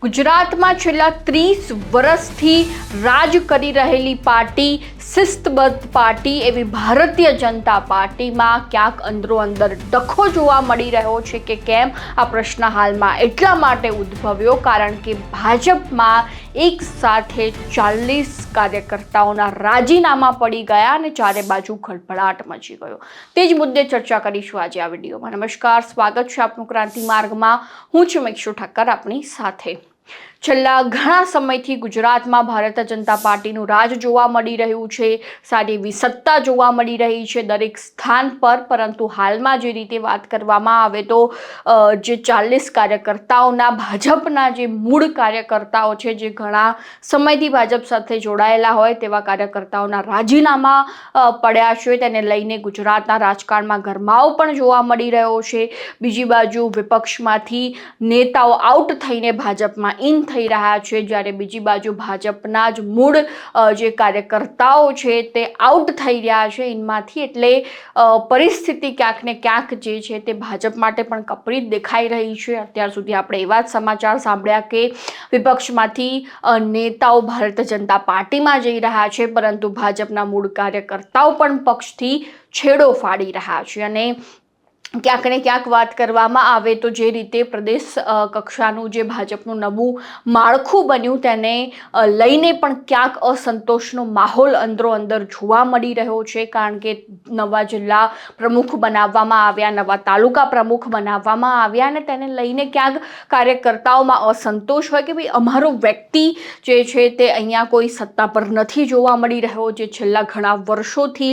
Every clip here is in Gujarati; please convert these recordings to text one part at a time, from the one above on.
ગુજરાતમાં છેલ્લા 30 વર્ષથી રાજ કરી રહેલી પાર્ટી, શિસ્તબદ્ધ પાર્ટી એવી ભારતીય જનતા પાર્ટીમાં ક્યાંક અંદરો-અંદર ડખો જોવા મળી રહ્યો છે કે કેમ? આ પ્રશ્ન હાલમાં એટલા માટે ઉદ્ભવ્યો કારણ કે ભાજપમાં એક સાથે 40 કાર્યકર્તાઓના રાજીનામા પડી ગયા અને ચારે બાજુ ખળભળાટ મચી ગયો. તે જ મુદ્દે ચર્ચા કરીશું આજે આ વિડીયોમાં. નમસ્કાર, સ્વાગત છે આપનું ક્રાંતિ માર્ગમાં. હું છું મિક્ષુ ઠક્કર આપની સાથે. છેલ્લા ઘણા સમયથી ગુજરાતમાં ભારતીય જનતા પાર્ટીનું રાજ જોવા મળી રહ્યું છે. સારી એવી સત્તા જોવા મળી રહી છે દરેક સ્થાન પર. પરંતુ હાલમાં જે રીતે વાત કરવામાં આવે તો જે 40 કાર્યકર્તાઓના ભાજપના જે મૂળ કાર્યકર્તાઓ છે, જે ઘણા સમયથી ભાજપ સાથે જોડાયેલા હોય તેવા કાર્યકર્તાઓના રાજીનામા પડ્યા છે. તેને લઈને ગુજરાતના રાજકારણમાં ગરમાવો પણ જોવા મળી રહ્યો છે. બીજી બાજુ વિપક્ષમાંથી નેતાઓ આઉટ થઈને ભાજપમાં ઇન થઈ રહ્યા છે, જ્યારે બીજી બાજુ ભાજપના જ મૂળ જે કાર્યકર્તાઓ છે તે આઉટ થઈ રહ્યા છે ઇનમાંથી. એટલે પરિસ્થિતિ ક્યાંક ને ક્યાંક જે છે તે ભાજપ માટે પણ કપરી દેખાઈ રહી છે. અત્યાર સુધી આપણે એવા જ સમાચાર સાંભળ્યા કે વિપક્ષમાંથી નેતાઓ ભારતીય જનતા પાર્ટીમાં જઈ રહ્યા છે, પરંતુ ભાજપના મૂળ કાર્યકર્તાઓ પણ પક્ષથી છેડો ફાડી રહ્યા છે. અને ક્યાંક ને ક્યાંક વાત કરવામાં આવે તો જે રીતે પ્રદેશ કક્ષાનું જે ભાજપનું નવું માળખું બન્યું તેને લઈને પણ ક્યાંક અસંતોષનો માહોલ અંદરો-અંદર જોવા મળી રહ્યો છે. કારણ કે નવા જિલ્લા પ્રમુખ બનાવવામાં આવ્યા, નવા તાલુકા પ્રમુખ બનાવવામાં આવ્યા અને તેને લઈને ક્યાંક કાર્યકર્તાઓમાં અસંતોષ હોય કે ભાઈ અમારો વ્યક્તિ જે છે તે અહીંયા કોઈ સત્તા પર નથી જોવા મળી રહ્યો. જે છેલ્લા ઘણા વર્ષોથી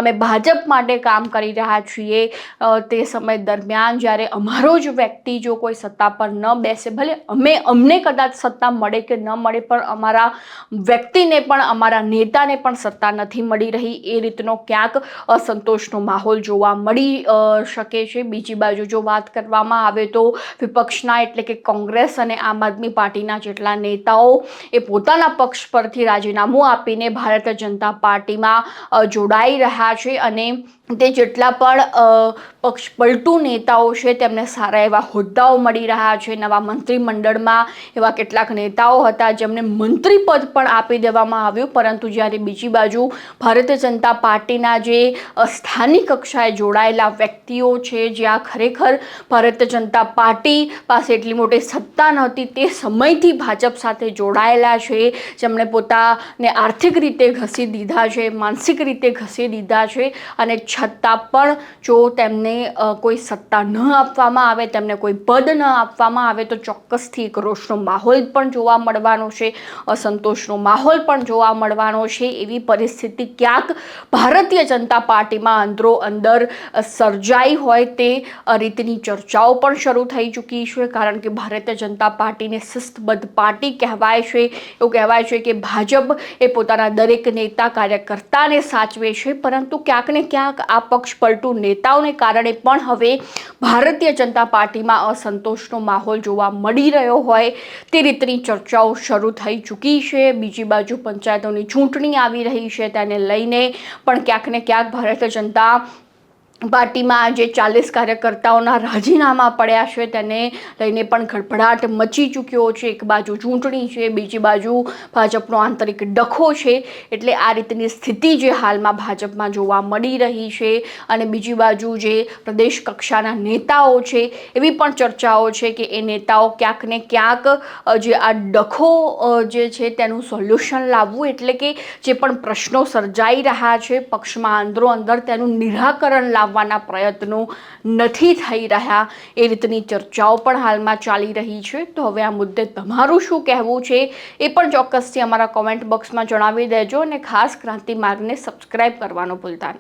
અમે ભાજપ માટે કામ કરી રહ્યા છીએ તે સમય દરમિયાન જ્યારે અમારો જ વ્યક્તિ જો કોઈ સત્તા પર ન બેસે, ભલે અમને કદાચ સત્તા મળે કે ન મળે, પણ અમારા વ્યક્તિને પણ, અમારા નેતાને પણ સત્તા નથી મળી રહી. એ રીતનો ક્યાંક અસંતોષનો માહોલ જોવા મળી શકે છે. બીજી બાજુ જો વાત કરવામાં આવે તો વિપક્ષના એટલે કે કોંગ્રેસ અને આમ આદમી પાર્ટીના જેટલા નેતાઓ એ પોતાના પક્ષ પરથી રાજીનામું આપીને ભારતીય જનતા પાર્ટીમાં જોડાઈ રહ્યા છે. અને તે જેટલા પણ પક્ષ પલટુ નેતાઓ છે તેમને સારા એવા હોદ્દાઓ મળી રહ્યા છે. નવા મંત્રીમંડળમાં એવા કેટલાક નેતાઓ હતા જેમને મંત્રી પદ પણ આપી દેવામાં આવ્યું. પરંતુ જ્યારે બીજી બાજુ ભારતીય જનતા પાર્ટીના જે સ્થાનિક કક્ષાએ જોડાયેલા વ્યક્તિઓ છે, જ્યાં ખરેખર ભારતીય જનતા પાર્ટી પાસે એટલી મોટી સત્તા નહોતી, તે સમયથી ભાજપ સાથે જોડાયેલા છે, જેમણે પોતાને આર્થિક રીતે ઘસી દીધા છે, માનસિક રીતે ઘસી દીધા છે, અને છતાં પણ જો તેમને કોઈ સત્તા ન આપવામાં આવે, તેમને કોઈ પદ ન આપવામાં આવે તો ચોક્કસથી એક રોષનો માહોલ પણ જોવા મળવાનો છે, અસંતોષનો માહોલ પણ જોવા મળવાનો છે. એવી પરિસ્થિતિ ક્યાંક ભારતીય જનતા પાર્ટીમાં અંદરો અંદર સર્જાઈ હોય તે રીતની ચર્ચાઓ પણ શરૂ થઈ ચૂકી છે. કારણ કે ભારતીય જનતા પાર્ટીને શિસ્તબદ્ધ પાર્ટી કહેવાય છે. એવું કહેવાય છે કે ભાજપ એ પોતાના દરેક નેતા કાર્યકર્તાને સાચવે છે, પરંતુ ક્યાંક ને ક્યાંક આ પક્ષ પલટુ નેતાઓને કારણે પણ હવે ભારતીય જનતા પાર્ટીમાં અસંતોષનો માહોલ જોવા મળી રહ્યો હોય તે રીતની ચર્ચાઓ શરૂ થઈ ચૂકી છે. બીજી બાજુ પંચાયતોની ચૂંટણી આવી રહી છે, તેને લઈને પણ ક્યાંક ને ક્યાંક ભારતીય જનતા પાર્ટીમાં જે 40 કાર્યકર્તાઓના રાજીનામા પડ્યા છે તેને લઈને પણ ખળભળાટ મચી ચૂક્યો છે. એક બાજુ ચૂંટણી છે, બીજી બાજુ ભાજપનો આંતરિક ડખો છે. એટલે આ રીતની સ્થિતિ જે હાલમાં ભાજપમાં જોવા મળી રહી છે. અને બીજી બાજુ જે પ્રદેશ કક્ષાના નેતાઓ છે એવી પણ ચર્ચાઓ છે કે એ નેતાઓ ક્યાંક ને ક્યાંક જે આ ડખો જે છે તેનું સોલ્યુશન લાવવું, એટલે કે જે પણ પ્રશ્નો સર્જાઈ રહ્યા છે પક્ષમાં અંદરો અંદર, તેનું નિરાકરણ લાવવાના પ્રયત્નો નથી થઈ રહ્યા. એ રીતની ચર્ચાઓ પણ હાલમાં ચાલી રહી છે. તો હવે આ મુદ્દે તમારું શું કહેવું છે એ પણ ચોક્કસથી અમારા કોમેન્ટ બોક્સમાં જણાવી દેજો. અને ખાસ ક્રાંતિ માર્ગને સબસ્ક્રાઈબ કરવાનું ભૂલતા નહીં.